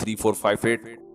3458,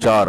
4।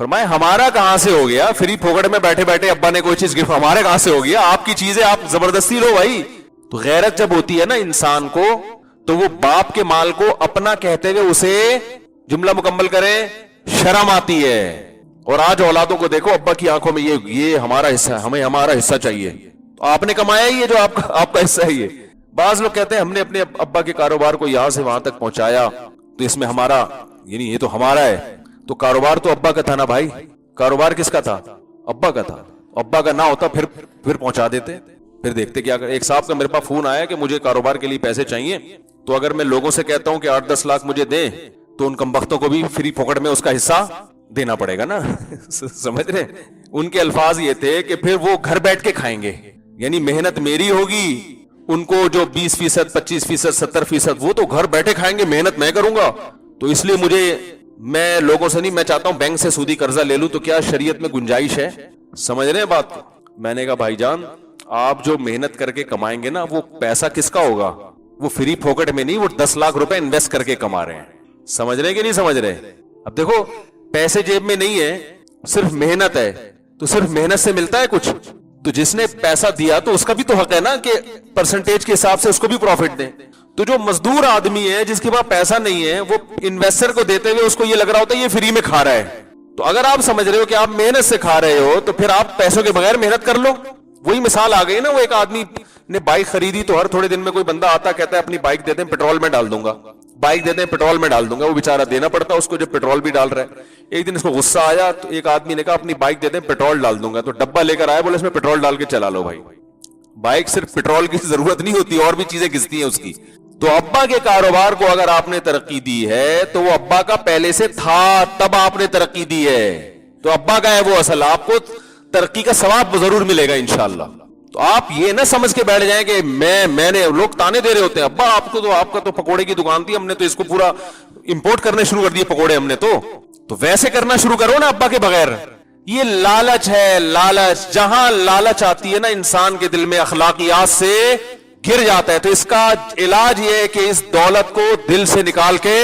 فرمائے ہمارا کہاں سے ہو گیا, فری پھوکٹ میں بیٹھے بیٹھے ابا نے کوئی چیز گفٹ, ہمارے کہاں سے ہو گیا, آپ کی چیزیں آپ زبردستی لو بھائی. تو غیرت جب ہوتی ہے نا انسان کو, تو وہ باپ کے مال کو اپنا کہتے ہوئے اسے, جملہ مکمل کریں, شرم آتی ہے. اور آج اولادوں کو دیکھو, ابا کی آنکھوں میں یہ ہمارا حصہ ہے, ہمیں ہمارا حصہ چاہیے. تو آپ نے کمایا ہی ہے جو آپ کا حصہ ہے یہ. بعض لوگ کہتے ہیں ہم نے اپنے ابا کے کاروبار کو یہاں سے وہاں تک پہنچایا تو اس میں ہمارا, یعنی یہ تو ہمارا ہے. تو کاروبار تو ابا کا تھا نا بھائی, کاروبار کس کا تھا؟ ابا کا تھا. ابا کا نہ ہوتا پھر پہنچا دیتے. پھر دیکھتے کیا. ایک صاحب کا میرے پاس فون آیا کہ مجھے کاروبار کے لیے پیسے چاہیے, تو اگر میں لوگوں سے کہتا ہوں کہ 8-10 لاکھ مجھے دیں, تو ان کمبختوں کو بھی فری پھوکٹ میں اس کا حصہ دینا پڑے گا نا. سمجھ رہے, ان کے الفاظ یہ تھے کہ پھر وہ گھر بیٹھ کے کھائیں گے, یعنی محنت میری ہوگی, ان کو جو 20%, 25%, 70%, وہ تو گھر بیٹھے کھائیں گے, محنت میں کروں گا. تو اس لیے میں لوگوں سے نہیں, میں چاہتا ہوں بینک سے سودی قرضہ لے لوں. تو کیا شریعت میں گنجائش ہے؟ سمجھ رہے ہیں بات کو؟ میں نے کہا بھائی جان, آپ جو محنت کر کے کمائیں گے نا, وہ پیسہ کس کا ہوگا؟ وہ فری پھوکٹ میں نہیں, وہ 10 لاکھ روپے انویسٹ کر کے کما رہے ہیں. سمجھ رہے ہیں کہ نہیں سمجھ رہے؟ اب دیکھو, پیسے جیب میں نہیں ہے, صرف محنت ہے. تو صرف محنت سے ملتا ہے کچھ؟ تو جس نے پیسہ دیا تو اس کا بھی تو حق ہے نا کہ پرسنٹیج کے حساب سے اس کو بھی پروفٹ دیں. تو جو مزدور آدمی ہے جس کے پاس پیسہ نہیں ہے, وہ انویسٹر کو دیتے ہوئے اس کو یہ لگ رہا ہوتا ہے یہ فری میں کھا رہا ہے. تو اگر آپ سمجھ رہے ہو کہ آپ محنت سے کھا رہے ہو, تو پھر آپ پیسوں کے بغیر محنت کر لو. وہی مثال آ گئی نا, وہ ایک آدمی نے بائک خریدی, تو ہر تھوڑے دن میں کوئی بندہ آتا کہتا ہے اپنی بائک دے دیں پیٹرول میں ڈال دوں گا, بائک دے دیں پیٹرول میں ڈال دوں گا. وہ بیچارہ دینا پڑتا اس کو جب پیٹرول بھی ڈال رہا ہے. ایک دن اس کو غصہ آیا, تو ایک آدمی نے کہا اپنی بائک دے دیں پیٹرول ڈال دوں گا. تو ڈبہ لے کر آیا, بولے اس میں پیٹرول ڈال کے چلا لو بھائی. بائک صرف پیٹرول کی ضرورت نہیں ہوتی, اور بھی چیزیں گھستی ہیں اس کی. تو ابا کے کاروبار کو اگر آپ نے ترقی دی ہے, تو وہ ابا کا پہلے سے تھا, تب آپ نے ترقی دی ہے. تو ابا کا ہے وہ اصل, آپ کو ترقی کا ثواب ضرور ملے گا انشاءاللہ. تو آپ یہ نہ سمجھ کے بیٹھ جائیں کہ میں نے, لوگ تانے دے رہے ہوتے ہیں, ابا آپ کا تو پکوڑے کی دکان تھی, ہم نے تو اس کو پورا امپورٹ کرنے شروع کر دیے پکوڑے ہم نے. تو ویسے کرنا شروع کرو نا ابا کے بغیر. یہ لالچ ہے, لالچ. جہاں لالچ آتی ہے نا انسان کے دل میں, اخلاقیات سے گر جاتا ہے. تو اس کا علاج یہ ہے کہ اس دولت کو دل سے نکال کے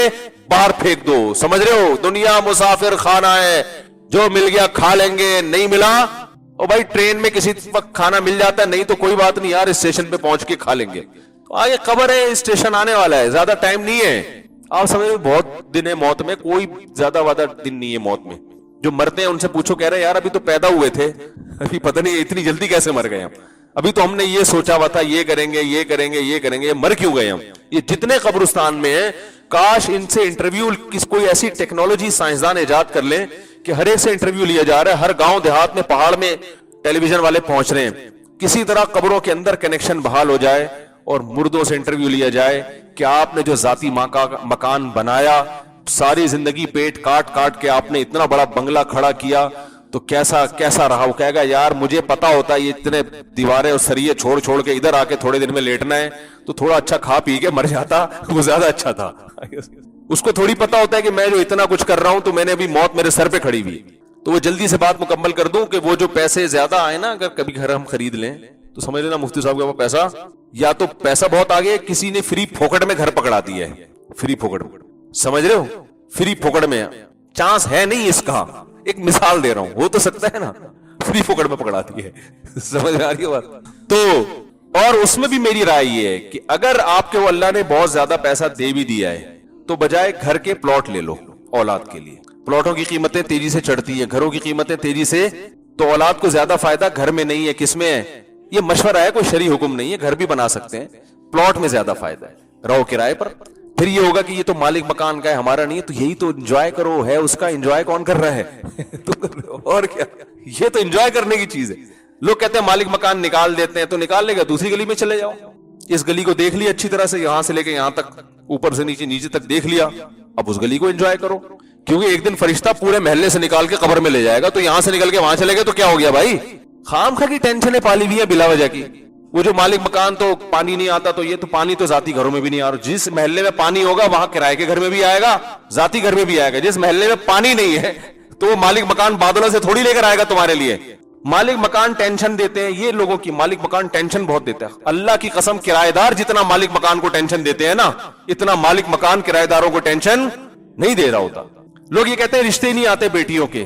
باہر پھینک دو. سمجھ رہے ہو؟ دنیا مسافر خانہ ہے, جو مل گیا کھا لیں گے, نہیں ملا اور بھائی ٹرین میں کسی وقت کھانا مل جاتا ہے, نہیں تو کوئی بات نہیں یار, اسٹیشن پہ پہنچ کے کھا لیں گے. تو آگے قبر ہے, اسٹیشن آنے والا ہے, زیادہ ٹائم نہیں ہے. آپ سمجھ رہے, بہت دن ہے موت میں, کوئی زیادہ وعدہ دن نہیں ہے موت میں. جو مرتے ہیں ان سے پوچھو, کہہ رہے یار ابھی تو پیدا ہوئے تھے, ابھی پتہ نہیں اتنی جلدی کیسے مر گئے ہم, ابھی تو ہم نے یہ سوچا ہوا تھا یہ کریں گے یہ کریں گے یہ کریں گے, مر کیوں گئے ہم. یہ جتنے قبرستان میں ہیں, کاش ان سے انٹرویو, کوئی ایسی ٹیکنالوجی سائنسدان ایجاد کر لیں کہ ہر ایک سے انٹرویو لیا جا رہا ہے, ہر گاؤں دیہات میں پہاڑ میں ٹیلی ویژن والے پہنچ رہے ہیں. کسی طرح قبروں کے اندر کنیکشن بحال ہو جائے اور مردوں سے انٹرویو لیا جائے کہ آپ نے جو ذاتی مکان بنایا, ساری زندگی پیٹ کاٹ کاٹ کے آپ نے اتنا بڑا بنگلہ کھڑا کیا, تو کیسا رہا. وہ کہے گا یار مجھے پتا ہوتا یہ اتنے دیواریں اور سریے چھوڑ چھوڑ کے ادھر آ کے تھوڑے دن میں لیٹنا ہے, تو تھوڑا اچھا کھا پی کے مر جاتا, وہ زیادہ اچھا تھا. اس کو تھوڑی پتا ہوتا ہے کہ میں جو اتنا کچھ کر رہا ہوں, تو میں نے ابھی موت میرے سر پہ کھڑی ہوئی. تو وہ جلدی سے بات مکمل کر دوں کہ وہ جو پیسے زیادہ آئے نا, اگر کبھی گھر ہم خرید لیں تو سمجھ لینا مفتی صاحب کا پیسہ, یا تو پیسہ بہت آگے, کسی نے فری پھوکٹ میں گھر پکڑا دیا ہے. فری پھوکٹ, سمجھ رہے ہو, فری پھوکٹ میں چانس ہے نہیں اس کا. ایک مثال دے رہا ہوں, ہو تو سکتا ہے نا, فری پھوکٹ میں پکڑا دی ہے. سمجھ آ رہی ہے بات؟ تو اور اس میں بھی میری رائے یہ ہے کہ اگر آپ کے وہ اللہ نے بہت زیادہ پیسہ دے بھی دیا ہے, تو بجائے گھر کے پلاٹ لے لو اولاد کے لیے. پلاٹوں کی قیمتیں تیزی سے چڑھتی ہیں, گھروں کی قیمتیں تیزی سے, تو اولاد کو زیادہ فائدہ گھر میں نہیں ہے, کس میں ہے؟ یہ مشورہ ہے, کوئی شرعی حکم نہیں ہے, گھر بھی بنا سکتے ہیں, پلاٹ میں زیادہ فائدہ ہے, رہو کرائے پر. پھر یہ ہوگا کہ یہ تو مالک مکان کا ہے, ہمارا نہیں ہے, تو یہی تو انجوائے کرو, ہے اس کا, انجوائے کون کر رہا ہے؟ اور کیا, یہ تو انجوائے کرنے کی چیز ہے. لوگ کہتے ہیں مالک مکان نکال دیتے ہیں, تو نکال لے گا, دوسری گلی میں چلے جاؤ. اس گلی کو دیکھ لیا اچھی طرح سے, یہاں سے لے کے یہاں تک, اوپر سے نیچے, نیچے تک دیکھ لیا, اب اس گلی کو انجوائے کرو. کیونکہ ایک دن فرشتہ پورے محلے سے نکال کے قبر میں لے جائے گا, تو یہاں سے نکل کے وہاں چلے گئے تو کیا ہو گیا بھائی؟ خام خواہ کی ٹینشنیں پالی ہوئی ہیں بلا وجہ کی. وہ جو مالک مکان تو پانی نہیں آتا, تو یہ تو پانی تو ذاتی گھروں میں بھی نہیں آ رہا. جس محلے میں پانی ہوگا وہاں کرائے کے گھر میں بھی آئے گا, ذاتی گھر میں بھی آئے گا. جس محلے میں پانی نہیں ہے, تو وہ مالک مکان بادلوں سے تھوڑی لے کر آئے گا تمہارے لیے. مالک مکان ٹینشن دیتے ہیں, یہ لوگوں کی مالک مکان ٹینشن بہت دیتے ہیں. اللہ کی قسم, کرایہ دار جتنا مالک مکان کو ٹینشن دیتے ہیں نا, اتنا مالک مکان کرایہ داروں کو ٹینشن نہیں دے رہا ہوتا. لوگ یہ کہتے ہیں رشتے نہیں آتے بیٹیوں کے,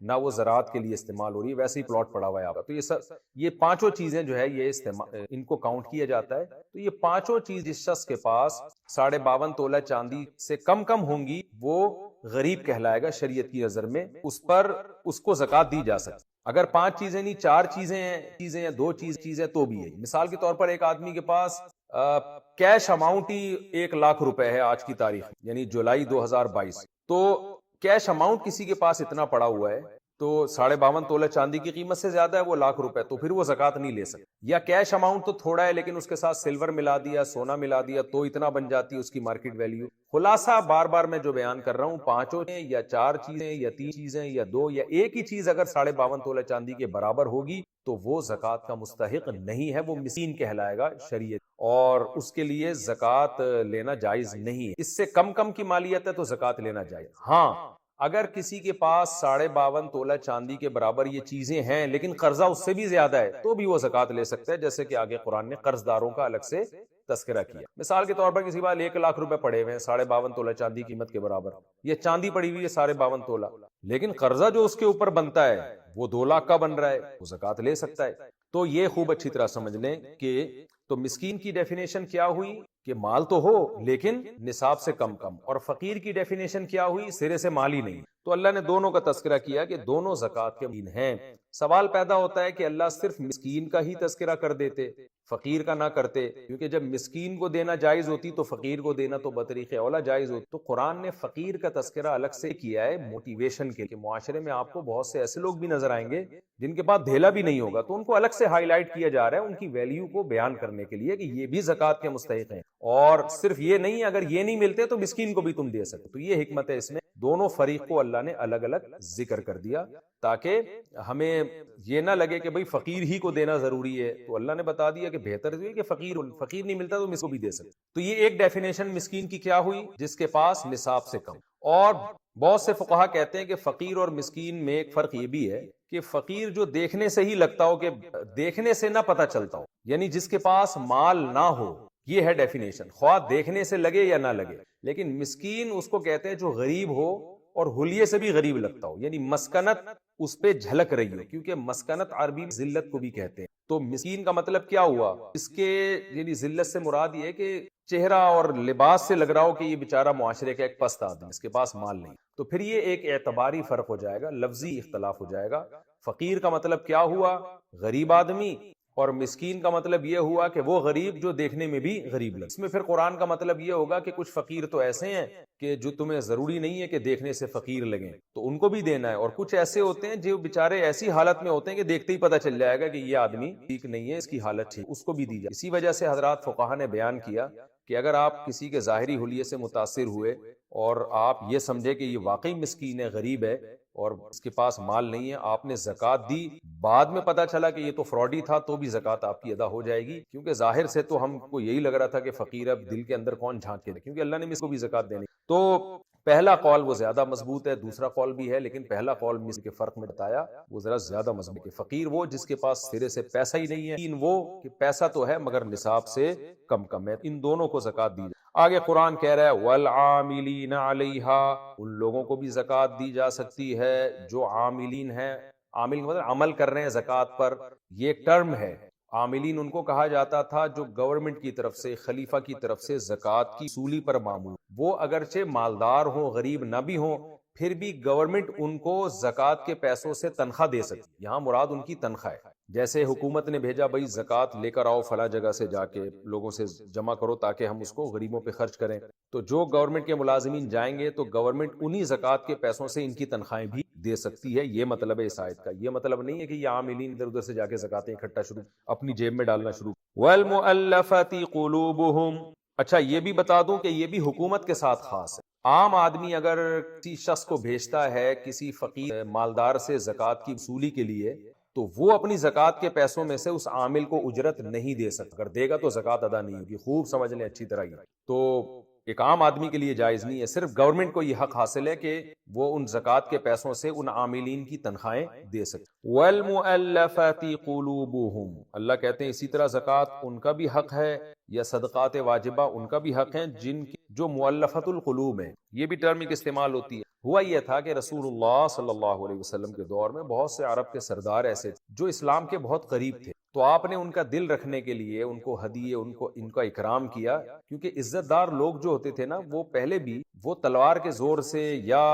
نہ وہ زراعت کے لیے استعمال ہو رہی ہے، ویسے ہی پلاٹ پڑا ہوا ہے آپ کا، تو یہ پانچوں چیزیں جو ہے یہ ان کو کاؤنٹ کیا جاتا ہے. تو یہ پانچوں چیز جس شخص کے پاس 52.5 تولہ چاندی سے کم ہوں گی وہ غریب کہلائے گا شریعت کی نظر میں، اس پر اس کو زکوٰۃ دی جا سکتی. اگر 5 چیزیں نہیں 4 چیزیں یا 2 چیزیں تو بھی ہے. مثال کے طور پر ایک آدمی کے پاس کیش اماؤنٹ ہی 1 لاکھ روپے ہے آج کی تاریخ یعنی جولائی 2022، تو کیش اماؤنٹ کسی کے پاس اتنا پڑا ہوا ہے تو 52.5 تولہ چاندی کی قیمت سے زیادہ ہے وہ 1 لاکھ روپے، تو پھر وہ زکوٰۃ نہیں لے سکتا. یا کیش اماؤنٹ تو تھوڑا ہے لیکن اس کے ساتھ سلور ملا دیا، سونا ملا دیا تو اتنا بن جاتی ہے اس کی مارکیٹ ویلیو. خلاصہ بار میں جو بیان کر رہا ہوں، 5 یا 4 چیزیں یا 3 چیزیں یا 2 یا ایک ہی چیز اگر 52.5 تولہ چاندی کے برابر ہوگی تو وہ زکوٰۃ کا مستحق نہیں ہے، وہ مسکین کہلائے گا شریعت، اور اس کے لیے زکوٰۃ لینا جائز نہیں ہے. اس سے کم کی مالیت ہے تو زکوٰۃ لینا جائز. ہاں اگر کسی کے پاس 52.5 تولہ چاندی کے برابر یہ چیزیں ہیں لیکن قرضہ اس سے بھی زیادہ ہے تو بھی وہ زکوٰۃ لے سکتا ہے، جیسے کہ آگے قرآن نے قرض داروں کا الگ سے تذکرہ کیا. مثال کے طور پر کسی بار 1 لاکھ روپے پڑے ہوئے ہیں 52.5 تولہ چاندی قیمت کے برابر، یہ چاندی پڑی ہوئی ہے 52.5 تولہ، لیکن قرضہ جو اس کے اوپر بنتا ہے وہ 2 لاکھ کا بن رہا ہے، وہ زکوٰۃ لے سکتا ہے. تو یہ خوب اچھی طرح سمجھ لیں کہ تو مسکین کی ڈیفینیشن کیا ہوئی کہ مال تو ہو لیکن نصاب سے کم، اور فقیر کی ڈیفینیشن کیا ہوئی سرے سے مال ہی نہیں. تو اللہ نے دونوں کا تذکرہ کیا کہ دونوں زکوٰۃ کے مین ہیں. سوال پیدا ہوتا ہے کہ اللہ صرف مسکین کا ہی تذکرہ کر دیتے فقیر کا نہ کرتے، کیونکہ جب مسکین کو دینا جائز ہوتی تو فقیر کو دینا تو بطریق اولا جائز ہوتی. تو قرآن نے فقیر کا تذکرہ الگ سے کیا ہے موٹیویشن کے لیے. معاشرے میں آپ کو بہت سے ایسے لوگ بھی نظر آئیں گے جن کے پاس دھیلا بھی نہیں ہوگا، تو ان کو الگ سے ہائی لائٹ کیا جا رہا ہے ان کی ویلیو کو بیان کرنے کے لیے کہ یہ بھی زکوٰۃ کے مستحق ہیں. اور صرف یہ نہیں، اگر یہ نہیں ملتے تو مسکین کو بھی تم دے سکتے. تو یہ حکمت ہے اس میں، دونوں فریق کو اللہ نے الگ الگ ذکر کر دیا تاکہ ہمیں یہ نہ لگے کہ بھئی فقیر ہی کو دینا ضروری ہے. تو اللہ نے بتا دیا کہ بہتر ہے کہ فقیر نہیں ملتا تو اس کو بھی دے سکتے. تو یہ ایک ڈیفینیشن مسکین کی کیا ہوئی، جس کے پاس نصاب سے کم. اور بہت سے فقہا کہتے ہیں کہ فقیر اور مسکین میں ایک فرق یہ بھی ہے کہ فقیر جو دیکھنے سے ہی لگتا ہو، کہ دیکھنے سے نہ پتہ چلتا ہو، یعنی جس کے پاس مال نہ ہو، یہ ہے ڈیفینیشن، خواہ دیکھنے سے لگے یا نہ لگے. لیکن مسکین اس کو کہتے ہیں جو غریب ہو اور حلیے سے بھی غریب لگتا ہو، یعنی مسکنت اس پہ جھلک رہی ہو، کیونکہ مسکنت عربی میں ذلت کو بھی کہتے ہیں. تو مسکین کا مطلب کیا ہوا، اس کے یعنی ذلت سے مراد یہ ہے کہ چہرہ اور لباس سے لگ رہا ہو کہ یہ بیچارہ معاشرے کا ایک پست آدمی، اس کے پاس مال نہیں. تو پھر یہ ایک اعتباری فرق ہو جائے گا، لفظی اختلاف ہو جائے گا. فقیر کا مطلب کیا ہوا، غریب آدمی، اور مسکین کا مطلب یہ ہوا کہ وہ غریب جو دیکھنے میں بھی غریب لگے. اس میں پھر قرآن کا مطلب یہ ہوگا کہ کچھ فقیر تو ایسے ہیں کہ جو تمہیں ضروری نہیں ہے کہ دیکھنے سے فقیر لگیں، تو ان کو بھی دینا ہے. اور کچھ ایسے ہوتے ہیں جو بیچارے ایسی حالت میں ہوتے ہیں کہ دیکھتے ہی پتہ چل جائے گا کہ یہ آدمی ٹھیک نہیں ہے، اس کی حالت ٹھیک، اس کو بھی دی جائے. اسی وجہ سے حضرات فقہا نے بیان کیا کہ اگر آپ کسی کے ظاہری حلیے سے متاثر ہوئے اور آپ یہ سمجھے کہ یہ واقعی مسکین ہے، غریب ہے اور اس کے پاس مال نہیں ہے، آپ نے زکوٰۃ دی، بعد میں پتا چلا کہ یہ تو فراڈی تھا، تو بھی زکوٰۃ آپ کی ادا ہو جائے گی. کیونکہ ظاہر سے تو ہم کو یہی لگ رہا تھا کہ فقیر، اب دل کے اندر کون جھانک کے دے، کیونکہ اللہ نے اس کو بھی زکوٰۃ دینی. تو پہلا قول وہ زیادہ مضبوط ہے، دوسرا قول بھی ہے، لیکن پہلا قول مثل کے فرق میں بتایا وہ ذرا زیادہ مضبوط ہے. فقیر وہ جس کے پاس سرے سے پیسہ ہی نہیں ہے، لیکن وہ کہ پیسہ تو ہے مگر نصاب سے کم ہے. ان دونوں کو زکوٰۃ دی جائے. آگے قرآن کہہ رہا ہے والعاملین علیہا، ان لوگوں کو بھی زکوٰۃ دی جا سکتی ہے جو عاملین ہیں. عامل مطلب عمل کر رہے ہیں زکوٰۃ پر، یہ ایک ٹرم ہے. عاملین ان کو کہا جاتا تھا جو گورنمنٹ کی طرف سے، خلیفہ کی طرف سے زکوٰۃ کی وصولی پر معمول، وہ اگرچہ مالدار ہوں، غریب نہ بھی ہوں، پھر بھی گورنمنٹ ان کو زکوٰۃ کے پیسوں سے تنخواہ دے سکتی. یہاں مراد ان کی تنخواہ ہے. جیسے حکومت نے بھیجا بھائی زکوٰۃ لے کر آؤ فلاں جگہ سے، جا کے لوگوں سے جمع کرو تاکہ ہم اس کو غریبوں پہ خرچ کریں. تو جو گورنمنٹ کے ملازمین جائیں گے تو گورنمنٹ انہی زکوٰۃ کے پیسوں سے ان کی تنخواہیں بھی دے سکتی ہے. یہ مطلب ہے اس آیت کا. یہ مطلب نہیں ہے کہ یہ عاملین ادھر ادھر سے جا کے زکوٰۃیں اکٹھا شروع اپنی جیب میں ڈالنا شروع. والمؤلفۃ قلوبہم. اچھا یہ بھی بتا دوں کہ یہ بھی حکومت کے ساتھ خاص ہے. عام آدمی اگر کسی شخص کو بھیجتا ہے کسی فقیر مالدار سے زکوٰۃ کی وصولی کے لیے، تو وہ اپنی زکوٰۃ کے پیسوں میں سے اس عامل کو اجرت نہیں دے سکتا. اگر دے گا تو زکوٰۃ ادا نہیں ہوگی. خوب سمجھ لیں اچھی طرح. تو ایک عام آدمی کے لیے جائز نہیں ہے. صرف گورنمنٹ کو یہ حق حاصل ہے کہ وہ ان زکوٰۃ کے پیسوں سے ان عاملین کی تنخواہیں دے سکتے. والمؤلفۃ قلوبہم. اللہ کہتے ہیں اسی طرح زکوٰۃ ان کا بھی حق ہے، یا صدقات واجبہ ان کا بھی حق ہے جو مؤلفۃ القلوب ہیں، یہ بھی ٹرم ایک استعمال ہوتی ہے۔ ہوا یہ تھا کہ رسول اللہ صلی اللہ علیہ وسلم کے دور میں بہت سے عرب کے سردار ایسے تھے جو اسلام کے بہت قریب تھے، تو آپ نے ان کا دل رکھنے کے لیے ان کو ہدیے، ان کا اکرام کیا، کیونکہ عزت دار لوگ جو ہوتے تھے نا، وہ پہلے بھی وہ تلوار کے زور سے یا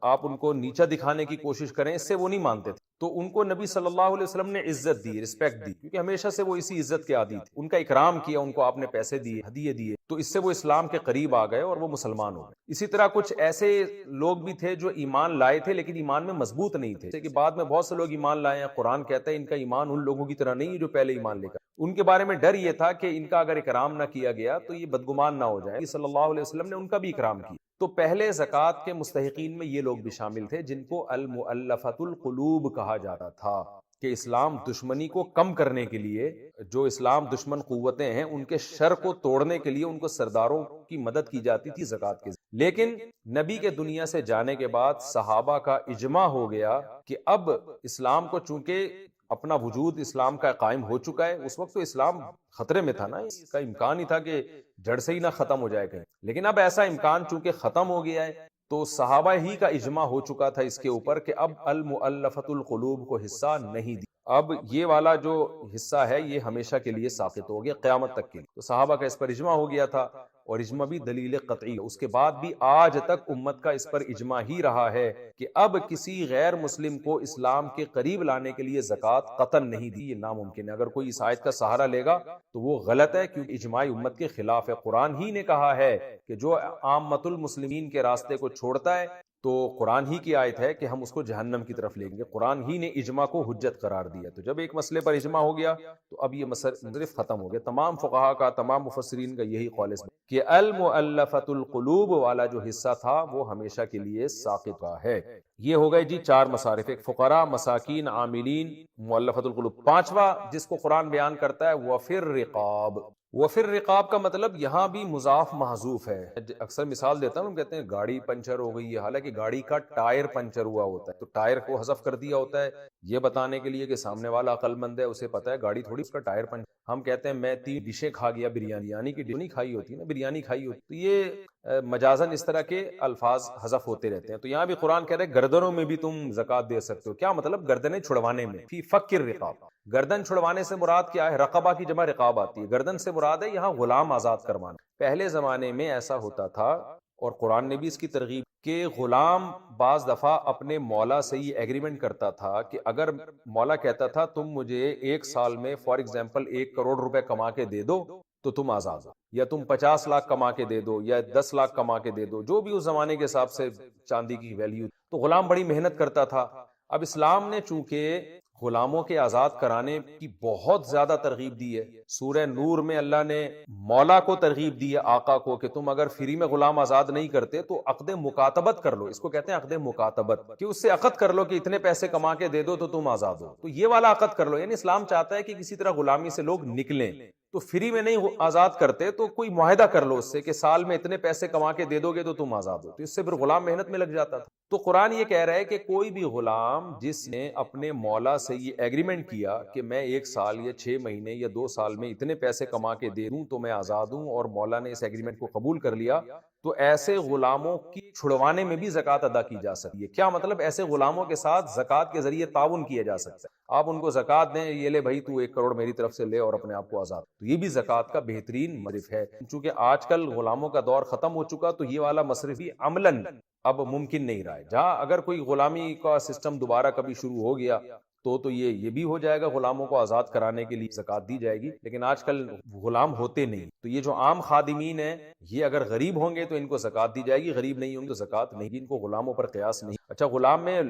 آپ ان کو نیچا دکھانے کی کوشش کریں، اس سے وہ نہیں مانتے تھے۔ تو ان کو نبی صلی اللہ علیہ وسلم نے عزت دی، رسپیکٹ دی، کیونکہ ہمیشہ سے وہ اسی عزت کے عادی تھے۔ ان کا اکرام کیا، ان کو آپ نے پیسے دیے، ہدیے دیے، تو اس سے وہ اسلام کے قریب آ گئے اور وہ مسلمان ہو گئے۔ اسی طرح کچھ ایسے لوگ بھی تھے جو ایمان لائے تھے لیکن ایمان میں مضبوط نہیں تھے، جیسے کہ بعد میں بہت سے لوگ ایمان لائے ہیں، قرآن کہتا ہے ان کا ایمان ان لوگوں کی طرح نہیں ہے جو پہلے ایمان لے کر۔ ان کے بارے میں ڈر یہ تھا کہ ان کا اگر اکرام نہ کیا گیا تو یہ بدگمان نہ ہو جائے۔ صلی اللہ علیہ وسلم نے ان کا بھی اکرام کیا۔ تو پہلے زکوٰۃ کے مستحقین میں یہ لوگ بھی شامل تھے جن کو المؤلفۃ القلوب کہا جاتا تھا، کہ اسلام دشمنی کو کم کرنے کے لیے، جو اسلام دشمن قوتیں ہیں ان کے شر کو توڑنے کے لیے ان کو سرداروں کی مدد کی جاتی تھی زکوٰۃ کے ذریعے۔ لیکن نبی کے دنیا سے جانے کے بعد صحابہ کا اجماع ہو گیا کہ اب اسلام کو، چونکہ اپنا وجود اسلام کا قائم ہو چکا ہے، اس وقت تو اسلام خطرے میں تھا نا، اس کا امکان ہی تھا کہ جڑ سے ہی نہ ختم ہو جائے کہیں، لیکن اب ایسا امکان چونکہ ختم ہو گیا ہے تو صحابہ ہی کا اجماع ہو چکا تھا اس کے اوپر کہ اب المؤلفۃ القلوب کو حصہ نہیں دی، اب یہ والا جو حصہ ہے یہ ہمیشہ کے لیے ساقط ہو گیا قیامت تک کے لیے۔ تو صحابہ کا اس پر اجماع ہو گیا تھا، اور اجماع بھی دلیل قطعی ہے۔ اس کے بعد بھی آج تک امت کا اس پر اجماع ہی رہا ہے کہ اب کسی غیر مسلم کو اسلام کے قریب لانے کے لیے زکوٰۃ قطعاً نہیں دی، یہ ناممکن ہے۔ اگر کوئی اس آیت کا سہارا لے گا تو وہ غلط ہے، کیونکہ اجماع امت کے خلاف ہے۔ قرآن ہی نے کہا ہے کہ جو عامۃ المسلمین کے راستے کو چھوڑتا ہے، تو قرآن ہی کی آیت ہے کہ ہم اس کو جہنم کی طرف لیں گے۔ قرآن ہی نے اجماع کو حجت قرار دیا۔ تو جب ایک مسئلے پر اجماع ہو گیا تو اب یہ مسئلہ ختم ہو گیا۔ تمام فقہا کا، تمام مفسرین کا یہی قول ہے کہ المؤلفۃ القلوب والا جو حصہ تھا وہ ہمیشہ کے لیے ساقط ہے۔ یہ ہو گئے جی 4 مصارف، ایک فقراء، مساکین، عاملین، مؤلفۃ القلوب۔ 5واں جس کو قرآن بیان کرتا ہے وفی الرقاب۔ وفی الرقاب کا مطلب یہاں بھی مضاف محذوف ہے۔ اکثر مثال دیتا ہوں، ہم کہتے ہیں گاڑی پنچر ہو گئی ہے، حالانکہ گاڑی کا ٹائر پنچر ہوا ہوتا ہے، تو ٹائر کو حذف کر دیا ہوتا ہے یہ بتانے کے لیے کہ سامنے والا عقل مند ہے، اسے پتا ہے گاڑی تھوڑی اس کا ٹائر پنچر۔ ہم کہتے ہیں میں 3 ڈشیں کھا گیا بریانی، یعنی کہ نہیں کھائی ہوتی نا، بریانی کھائی ہوتی۔ تو یہ مجازن اس طرح کے الفاظ حذف ہوتے رہتے ہیں۔ تو یہاں بھی قرآن کہہ رہے ہیں گردنوں میں بھی تم زکوٰۃ دے سکتے ہو۔ کیا مطلب؟ گردنیں چھڑوانے میں، فی فک الرقاب۔ گردن چھڑوانے سے مراد کیا ہے؟ رقبہ کی جمع رقاب آتی ہے، گردن سے مراد ہے یہاں غلام آزاد کروانا۔ پہلے زمانے میں ایسا ہوتا تھا، اور قرآن نے بھی اس کی ترغیب، کہ غلام بعض دفعہ اپنے مولا سے یہ ایگریمنٹ کرتا تھا کہ اگر مولا کہتا تھا تم مجھے 1 سال میں فار ایگزامپل 1 کروڑ روپے کما کے دے دو تو تم آزاد ہو، یا تم 50 لاکھ کما کے دے دو، یا 10 لاکھ کما کے دے دو، جو بھی اس زمانے کے حساب سے چاندی کی ویلیو۔ تو غلام بڑی محنت کرتا تھا۔ اب اسلام نے چونکہ غلاموں کے آزاد کرانے کی بہت زیادہ ترغیب دی ہے، سورہ نور میں اللہ نے مولا کو ترغیب دی ہے، آقا کو، کہ تم اگر فری میں غلام آزاد نہیں کرتے تو عقد مکاتبت کر لو۔ اس کو کہتے ہیں عقد مکاتبت، کہ اس سے عقد کر لو کہ اتنے پیسے کما کے دے دو تو تم آزاد ہو۔ تو یہ والا عقد کر لو، یعنی اسلام چاہتا ہے کہ کسی طرح غلامی سے لوگ نکلیں، تو فری میں نہیں آزاد کرتے تو کوئی معاہدہ کر لو اس سے کہ سال میں اتنے پیسے کما کے دے دو گے تو تم آزاد ہو۔ تو اس سے پھر غلام محنت میں لگ جاتا تھا۔ تو قرآن یہ کہہ رہا ہے کہ کوئی بھی غلام جس نے اپنے مولا سے یہ ایگریمنٹ کیا کہ میں 1 سال یا 6 مہینے یا 2 سال میں اتنے پیسے کما کے دے دوں تو میں آزاد ہوں، اور مولا نے اس ایگریمنٹ کو قبول کر لیا، تو ایسے غلاموں کی چھڑوانے میں بھی زکوٰۃ ادا کی جا سکتی ہے۔ کیا مطلب؟ ایسے غلاموں کے ساتھ زکوٰۃ کے ذریعے تعاون کیا جا سکتا ہے۔ آپ ان کو زکوٰۃ دیں، یہ لے بھائی تو 1 کروڑ میری طرف سے لے اور اپنے آپ کو آزاد۔ تو یہ بھی زکوٰۃ کا بہترین مصرف ہے۔ چونکہ آج کل غلاموں کا دور ختم ہو چکا تو یہ والا مصرف بھی عملاً اب ممکن نہیں رہا ہے۔ جہاں اگر کوئی غلامی کا سسٹم دوبارہ کبھی شروع ہو گیا تو یہ بھی ہو جائے گا، غلاموں کو آزاد کرانے کے لیے زکوٰۃ دی جائے گی، لیکن آج کل غلام ہوتے نہیں۔ تو یہ جو عام خادمین ہیں یہ اگر غریب ہوں گے تو ان کو زکوٰۃ دی جائے گی، غریب نہیں ہوں گے تو زکوٰۃ نہیں، ان کو غلاموں پر قیاس نہیں۔ اچھا، غلام میں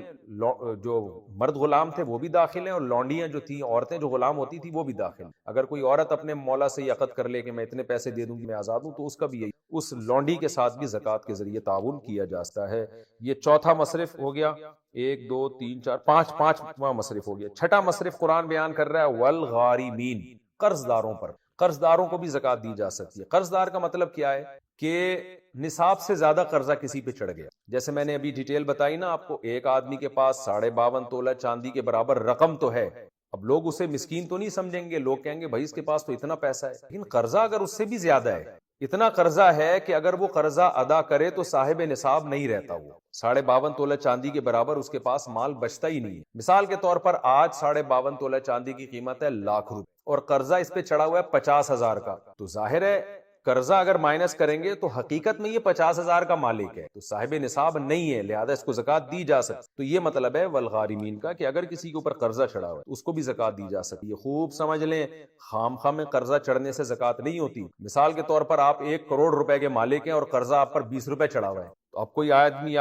جو مرد غلام تھے وہ بھی داخل ہیں، اور لونڈیاں جو تھیں، عورتیں جو غلام ہوتی تھی وہ بھی داخل ہیں۔ اگر کوئی عورت اپنے مولا سے یہ عقد کر لے کہ میں اتنے پیسے دے دوں گی میں آزاد ہوں، تو اس کا بھی یہی، اس لونڈی کے ساتھ بھی زکوٰۃ کے ذریعے تعاون کیا جاتا ہے۔ یہ چوتھا مصرف ہو گیا، 1 2 3 4 5واں مصرف ہو گیا۔ چھٹا مصرف قرآن بیان کر رہا ہے والغارمین، قرض داروں پر۔ قرض داروں کو بھی زکوٰۃ دی جا سکتی ہے۔ قرض دار کا مطلب کیا ہے؟ کہ نصاب سے زیادہ قرضہ کسی پہ چڑھ گیا، جیسے میں نے ابھی ڈیٹیل بتائی نا آپ کو، ایک آدمی کے پاس 52.5 تولہ چاندی کے برابر رقم تو ہے، اب لوگ اسے مسکین تو نہیں سمجھیں گے، لوگ کہیں گے بھائی اس کے پاس تو اتنا پیسہ ہے، لیکن قرضہ اگر اس سے بھی زیادہ ہے اتنا قرضہ ہے کہ اگر وہ قرضہ ادا کرے تو صاحب نصاب نہیں رہتا، وہ 52.5 تولہ چاندی کے برابر اس کے پاس مال بچتا ہی نہیں ہے۔ مثال کے طور پر آج 52.5 تولہ چاندی کی قیمت ہے ₹1,00,000 اور قرضہ اس پہ چڑھا ہوا ہے 50,000 کا، تو ظاہر ہے قرضہ اگر مائنس کریں گے تو حقیقت میں یہ 50,000 کا مالک ہے، تو صاحب نصاب نہیں ہے، لہذا اس کو زکوٰۃ دی جا سکتی۔ تو یہ مطلب ہے والغارمین کا کہ اگر کسی کے اوپر قرضہ چڑھا ہوا ہے اس کو بھی زکوٰۃ دی جا سکتی ہے۔ خوب سمجھ لیں، خام خواہ میں قرضہ چڑھنے سے زکوٰۃ نہیں ہوتی۔ مثال کے طور پر آپ 1 کروڑ روپے کے مالک ہیں اور قرضہ آپ پر 20 روپے چڑھا ہوا ہے، تو اب کوئی آدمی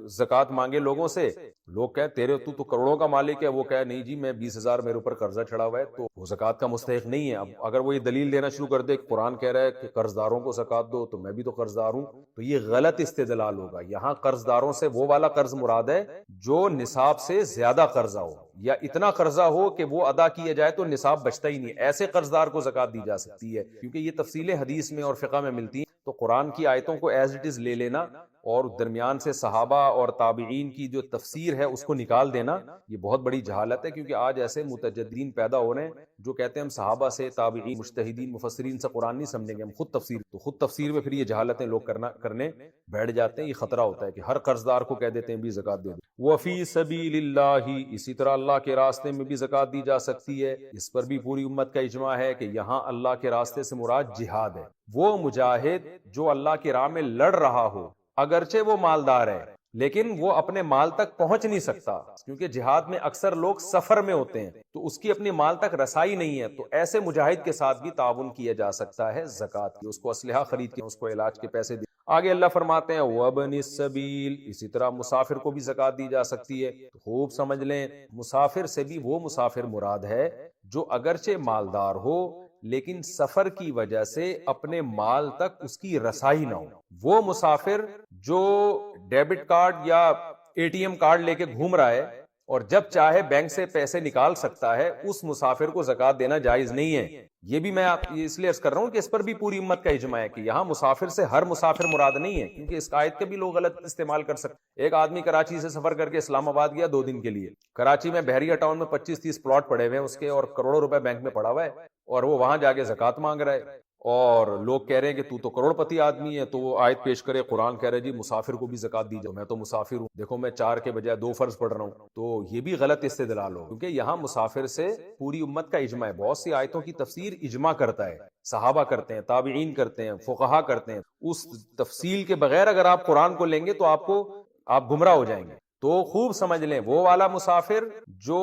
زکوٰۃ مانگے لوگوں سے، لوگ کہیں تیرے تو کروڑوں کا مالک ہے، وہ کہے نہیں جی میں 20,000 میرے اوپر قرضہ چڑھا ہوا ہے، تو وہ زکوٰۃ کا مستحق نہیں ہے۔ اب اگر وہ یہ دلیل دینا شروع کر دے کہ قرآن کہہ رہا ہے کہ قرض داروں کو زکوٰۃ دو، تو میں بھی تو قرض دار ہوں، تو یہ غلط استدلال ہوگا۔ یہاں قرض داروں سے وہ والا قرض مراد ہے جو نصاب سے زیادہ قرضہ ہو یا اتنا قرضہ ہو کہ وہ ادا کیا جائے تو نصاب بچتا ہی نہیں، ایسے قرض دار کو زکوٰۃ دی جا سکتی ہے، کیونکہ یہ تفصیلیں حدیث میں اور فقہ میں ملتی ہیں۔ تو قرآن کی آیتوں کو ایز اٹ از لے لینا اور درمیان سے صحابہ اور تابعین کی جو تفسیر ہے اس کو نکال دینا، یہ بہت بڑی جہالت ہے، کیونکہ آج ایسے متجددین پیدا ہو رہے ہیں جو کہتے ہیں ہم صحابہ سے، تابعین، مجتہدین، مفسرین سے قرآن نہیں سمجھیں گے، ہم خود تفسیر میں پھر یہ جہالتیں لوگ کرنے بیٹھ جاتے ہیں۔ یہ خطرہ ہوتا ہے کہ ہر قرض دار کو کہہ دیتے ہیں بھی زکوٰۃ دے دو۔ وفی سبیل اللہ، اسی طرح اللہ کے راستے میں بھی زکوٰۃ دی جا سکتی ہے۔ اس پر بھی پوری امت کا اجماع ہے کہ یہاں اللہ کے راستے سے مراد جہاد ہے۔ وہ مجاہد جو اللہ کی راہ میں لڑ رہا ہو، اگرچہ وہ مالدار ہے لیکن وہ اپنے مال تک پہنچ نہیں سکتا، کیونکہ جہاد میں اکثر لوگ سفر میں ہوتے ہیں تو اس کی اپنی مال تک رسائی نہیں ہے، تو ایسے مجاہد کے ساتھ بھی تعاون کیا جا سکتا ہے زکوٰۃ کی، اس کو اسلحہ خرید کے، اس کو علاج کے پیسے دے۔ آگے اللہ فرماتے ہیں وَابْنِ السَّبِيلِ، اسی طرح مسافر کو بھی زکوٰۃ دی جا سکتی ہے۔ تو خوب سمجھ لیں، مسافر سے بھی وہ مسافر مراد ہے جو اگرچہ مالدار ہو لیکن سفر کی وجہ سے اپنے مال تک اس کی رسائی نہ ہو۔ وہ مسافر جو ڈیبٹ کارڈ یا ATM کارڈ لے کے گھوم رہا ہے اور جب چاہے بینک سے پیسے نکال سکتا ہے، اس مسافر کو زکوٰۃ دینا جائز نہیں ہے۔ یہ بھی میں آپ اس لیے عرض کر رہا ہوں کہ اس پر بھی پوری امت کا اجماع ہے کہ یہاں مسافر سے ہر مسافر مراد نہیں ہے، کیونکہ اس آیت کا بھی لوگ غلط استعمال کر سکتے۔ ایک آدمی کراچی سے سفر کر کے اسلام آباد گیا 2 دن کے لیے، کراچی میں بحریہ ٹاؤن میں 25-30 پلاٹ پڑے ہوئے ہیں اس کے اور کروڑوں روپے بینک میں پڑا ہوا ہے، اور وہ وہاں جا کے زکوٰۃ مانگ رہا ہے، اور لوگ کہہ رہے ہیں کہ تو کروڑ پتی آدمی ہے، تو وہ آیت پیش کرے، قرآن کہہ رہے جی مسافر کو بھی زکوٰۃ دی جائے، میں تو مسافر ہوں، دیکھو میں 4 کے بجائے 2 فرض پڑھ رہا ہوں، تو یہ بھی غلط استدلال ہو، کیونکہ یہاں مسافر سے پوری امت کا اجماع ہے۔ بہت سی آیتوں کی تفسیر اجماع کرتا ہے، صحابہ کرتے ہیں، تابعین کرتے ہیں، فقہا کرتے ہیں۔ اس تفصیل کے بغیر اگر آپ قرآن کو لیں گے تو آپ گمراہ ہو جائیں گے۔ تو خوب سمجھ لیں، وہ والا مسافر جو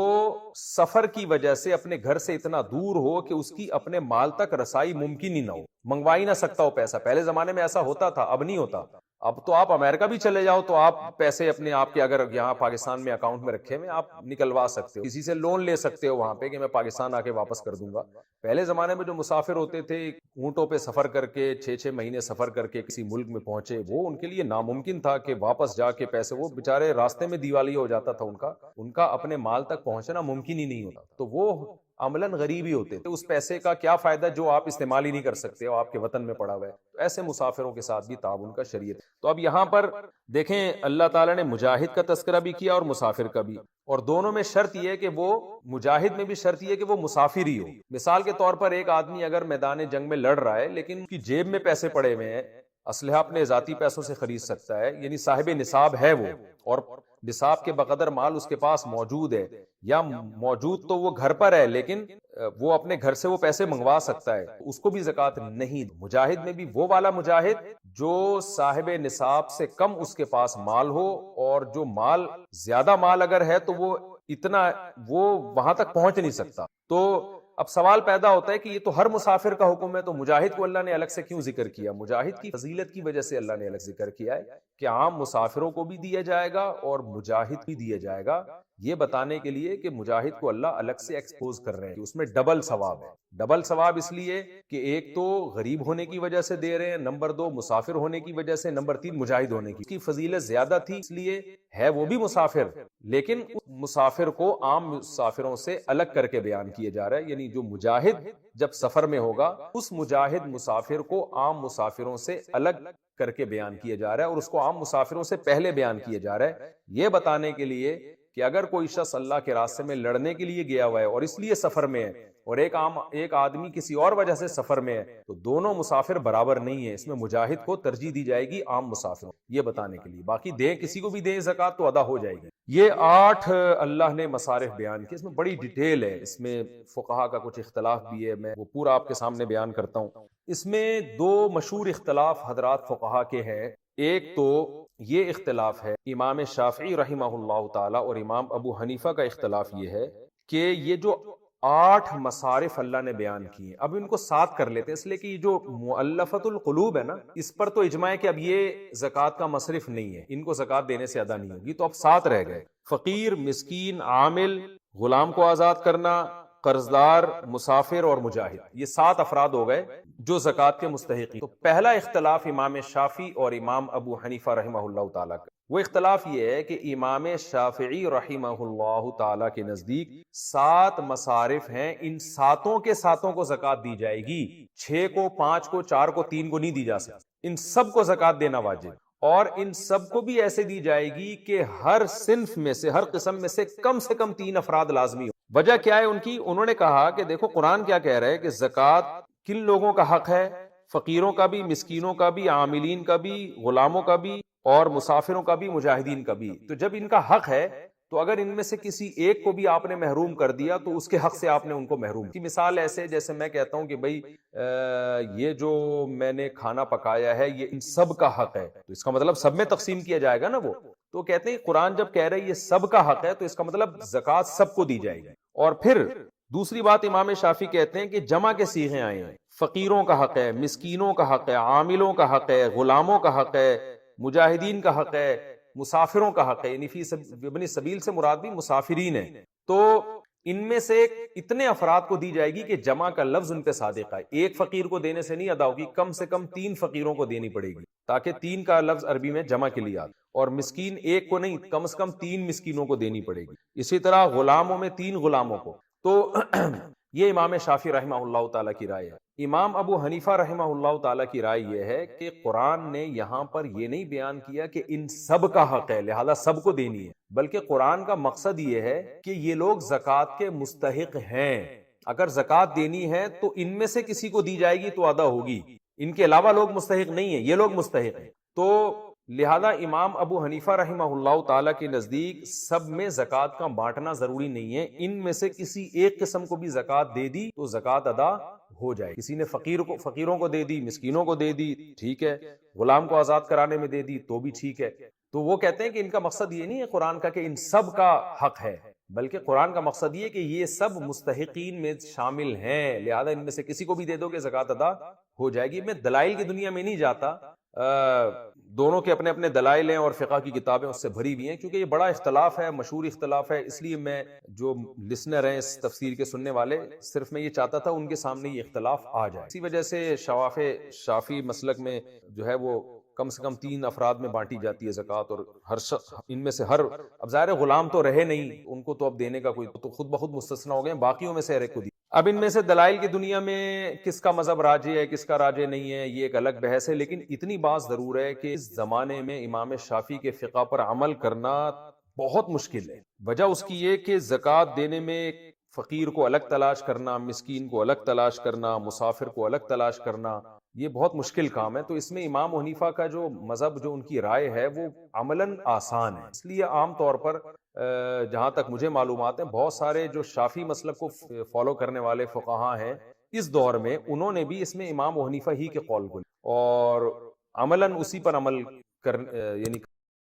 سفر کی وجہ سے اپنے گھر سے اتنا دور ہو کہ اس کی اپنے مال تک رسائی ممکن ہی نہ ہو، منگوا ہی نہ سکتا ہو پیسہ۔ پہلے زمانے میں ایسا ہوتا تھا، اب نہیں ہوتا۔ اب تو آپ امریکہ بھی چلے جاؤ تو آپ پیسے اپنے آپ کے اگر یہاں پاکستان میں اکاؤنٹ میں رکھے ہوئے آپ نکلوا سکتے ہو، کسی سے لون لے سکتے ہو وہاں پہ کہ میں پاکستان آ کے واپس کر دوں گا۔ پہلے زمانے میں جو مسافر ہوتے تھے اونٹوں پہ سفر کر کے 6-6 مہینے سفر کر کے کسی ملک میں پہنچے، وہ ان کے لیے ناممکن تھا کہ واپس جا کے پیسے، وہ بےچارے راستے میں دیوالیہ ہو جاتا تھا ان کا اپنے مال تک پہنچنا ممکن ہی نہیں ہوتا، تو وہ عملاً غریب ہی ہوتے تھے۔ اس پیسے کا کیا فائدہ جو آپ استعمال ہی نہیں کر سکتے ہو، آپ کے وطن میں پڑا ہوا ہے۔ تو ایسے مسافروں کے ساتھ بھی تعاون کا شریعت۔ تو اب یہاں پر دیکھیں اللہ تعالیٰ نے مجاہد کا تذکرہ بھی کیا اور مسافر کا بھی، اور دونوں میں شرط یہ ہے کہ وہ مجاہد میں بھی شرط یہ ہے کہ وہ مسافر ہی ہو۔ مثال کے طور پر ایک آدمی اگر میدان جنگ میں لڑ رہا ہے لیکن ان کی جیب میں پیسے پڑے ہوئے ہیں، اسلحہ اپنے ذاتی پیسوں سے خرید سکتا ہے، یعنی صاحب نصاب ہے وہ، اور نصاب کے بقدر مال اس کے پاس موجود ہے، یا موجود تو وہ گھر پر ہے لیکن وہ اپنے گھر سے وہ پیسے منگوا سکتا ہے، اس کو بھی زکوٰۃ نہیں۔ مجاہد میں بھی وہ والا مجاہد جو صاحب نصاب سے کم اس کے پاس مال ہو، اور جو مال زیادہ مال اگر ہے تو وہ وہاں تک پہنچ نہیں سکتا۔ تو اب سوال پیدا ہوتا ہے کہ یہ تو ہر مسافر کا حکم ہے، تو مجاہد کو اللہ نے الگ سے کیوں ذکر کیا؟ مجاہد کی فضیلت کی وجہ سے اللہ نے الگ ذکر کیا ہے کہ عام مسافروں کو بھی دیا جائے گا اور مجاہد بھی دیا جائے گا، یہ بتانے کے لیے کہ مجاہد کو اللہ الگ سے ایکسپوز کر رہے ہیں کہ اس میں ڈبل ثواب ہے۔ ڈبل ثواب اس لیے کہ ایک تو غریب ہونے کی وجہ سے دے رہے ہیں، نمبر 2 مسافر ہونے کی وجہ سے، نمبر 3 مجاہد ہونے کی، اس کی فضیلت زیادہ تھی، اس لیے ہے وہ بھی مسافر، لیکن اس مسافر کو عام مسافروں سے الگ کر کے بیان کیا جا رہا ہے، یعنی جو مجاہد جب سفر میں ہوگا اس مجاہد مسافر کو عام مسافروں سے الگ کر کے بیان کیا جا رہا ہے، اور اس کو عام مسافروں سے پہلے بیان کیا جا رہا ہے، یہ بتانے کے لیے کہ اگر کوئی شخص اللہ کے راستے میں لڑنے کے لیے گیا ہوا ہے اور اس لیے سفر میں ہے اور ایک آدمی کسی اور وجہ سے سفر میں ہے تو دونوں مسافر برابر نہیں ہے، اس میں مجاہد کو ترجیح دی جائے گی عام مسافروں، یہ بتانے کے لیے۔ باقی دیں کسی کو بھی دیں زکوٰۃ تو ادا ہو جائے گی۔ یہ 8 اللہ نے مصارف بیان کی، اس میں بڑی ڈیٹیل ہے، اس میں فقہا کا کچھ اختلاف بھی ہے، میں وہ پورا آپ کے سامنے بیان کرتا ہوں۔ اس میں 2 مشہور اختلاف حضرات فقہا کے ہیں۔ ایک تو یہ اختلاف ہے امام شافعی رحمہ اللہ تعالی اور امام ابو حنیفہ کا اختلاف یہ ہے کہ یہ جو 8 مصارف اللہ نے بیان کیے، اب ان کو 7 کر لیتے ہیں، اس لیے کہ یہ جو مؤلفۃ القلوب ہے نا، اس پر تو اجماع ہے کہ اب یہ زکوٰۃ کا مصرف نہیں ہے، ان کو زکوٰۃ دینے سے ادا نہیں ہوگی، تو اب 7 رہ گئے۔ فقیر، مسکین، عامل، غلام کو آزاد کرنا، قرضدار، مسافر اور مجاہد، یہ 7 افراد ہو گئے جو زکوٰۃ کے مستحقین۔ تو پہلا اختلاف امام شافعی اور امام ابو حنیفہ رحمہ اللہ تعالیٰ کا، وہ اختلاف یہ ہے کہ امام شافعی رحمہ اللہ تعالیٰ کے نزدیک 7 مصارف ہیں، ان 7 کے 7 کو زکوٰۃ دی جائے گی، 6 کو، 5 کو، 4 کو، 3 کو نہیں دی جا سکتی، ان سب کو زکوٰۃ دینا واجب، اور ان سب کو بھی ایسے دی جائے گی کہ ہر صنف میں سے، ہر قسم میں سے کم 3 افراد لازمی ہو۔ وجہ کیا ہے ان کی؟ انہوں نے کہا کہ دیکھو قرآن کیا کہہ رہا ہے کہ زکوٰۃ کن لوگوں کا حق ہے؟ فقیروں کا بھی، مسکینوں کا بھی، عاملین کا بھی، غلاموں کا بھی، اور مسافروں کا بھی، مجاہدین کا بھی۔ تو جب ان کا حق ہے تو اگر ان میں سے کسی ایک کو بھی آپ نے محروم کر دیا تو اس کے حق سے آپ نے ان کو محروم کی۔ مثال ایسے جیسے میں کہتا ہوں کہ بھائی یہ جو میں نے کھانا پکایا ہے یہ ان سب کا حق ہے، تو اس کا مطلب سب میں تقسیم کیا جائے گا نا وہ، تو کہتے ہیں قرآن جب کہہ رہے یہ سب کا حق ہے تو اس کا مطلب زکوٰۃ سب کو دی جائے گی۔ اور پھر دوسری بات امام شافعی کہتے ہیں کہ جمع کے صیغے آئے ہیں، فقیروں کا حق ہے، مسکینوں کا حق ہے، عاملوں کا حق ہے، غلاموں کا حق ہے، مجاہدین کا حق ہے، مسافروں کا حق ہے، یعنی فی ابن سبیل سے مراد بھی مسافرین ہیں۔ تو ان میں سے اتنے افراد کو دی جائے گی کہ جمع کا لفظ ان پہ صادق ہے، ایک فقیر کو دینے سے نہیں ادا ہوگی، کم سے کم 3 فقیروں کو دینی پڑے گی، تاکہ 3 کا لفظ عربی میں جمع کے لیے آتا، اور مسکین ایک کو نہیں، کم سے کم 3 مسکینوں کو دینی پڑے گی، اسی طرح غلاموں میں 3 غلاموں کو۔ تو یہ امام شافعی رحمہ اللہ تعالیٰ کی رائے ہے۔ امام ابو حنیفہ رحمہ اللہ تعالیٰ کی رائے یہ ہے کہ قرآن نے یہاں پر یہ نہیں بیان کیا کہ ان سب کا حق ہے لہذا سب کو دینی ہے، بلکہ قرآن کا مقصد یہ ہے کہ یہ لوگ زکوٰۃ کے مستحق ہیں، اگر زکوٰۃ دینی ہے تو ان میں سے کسی کو دی جائے گی تو ادا ہوگی، ان کے علاوہ لوگ مستحق نہیں ہیں، یہ لوگ مستحق ہیں۔ تو لہذا امام ابو حنیفہ رحمہ اللہ تعالیٰ کے نزدیک سب میں زکوٰۃ کا بانٹنا ضروری نہیں ہے، ان میں سے کسی ایک قسم کو بھی زکوٰۃ دے دی تو زکوٰۃ ادا ہو جائے۔ کسی نے فقیروں کو دے دی، مسکینوں کو دے دی، ٹھیک ہے، غلام کو آزاد کرانے میں دے دی تو بھی ٹھیک ہے۔ تو وہ کہتے ہیں کہ ان کا مقصد یہ نہیں ہے قرآن کا کہ ان سب کا حق ہے، بلکہ قرآن کا مقصد یہ کہ یہ سب مستحقین میں شامل ہیں، لہذا ان میں سے کسی کو بھی دے دو کہ زکوٰۃ ادا ہو جائے گی۔ میں دلائل کی دنیا میں نہیں جاتا، دونوں کے اپنے اپنے دلائل ہیں اور فقہ کی کتابیں اس سے بھری ہوئی ہیں، کیونکہ یہ بڑا اختلاف ہے، مشہور اختلاف ہے، اس لیے میں جو لسنر ہیں اس تفسیر کے سننے والے، صرف میں یہ چاہتا تھا ان کے سامنے یہ اختلاف آ جائے۔ اسی وجہ سے شافعی مسلک میں جو ہے وہ کم سے کم 3 افراد میں بانٹی جاتی ہے زکوٰۃ، اور ہر شخص ان میں سے اب ظاہر غلام تو رہے نہیں، ان کو تو اب دینے کا کوئی تو خود بخود مستثنی ہو گئے، باقیوں میں سے ہر ایک کو دی۔ اب ان میں سے دلائل کی دنیا میں کس کا مذہب راجح ہے کس کا راجح نہیں ہے یہ ایک الگ بحث ہے، لیکن اتنی بات ضرور ہے کہ اس زمانے میں امام شافعی کے فقہ پر عمل کرنا بہت مشکل ہے۔ وجہ اس کی یہ کہ زکوٰۃ دینے میں فقیر کو الگ تلاش کرنا، مسکین کو الگ تلاش کرنا، مسافر کو الگ تلاش کرنا، یہ بہت مشکل کام ہے۔ تو اس میں امام حنیفہ کا جو مذہب، جو ان کی رائے ہے، وہ عملاً آسان ہے۔ اس لیے عام طور پر جہاں تک مجھے معلومات ہیں، بہت سارے جو شافعی مسلک کو فالو کرنے والے فقہا ہیں اس دور میں، انہوں نے بھی اس میں امام حنیفہ ہی کے قول کو اور عملاً اسی پر عمل یعنی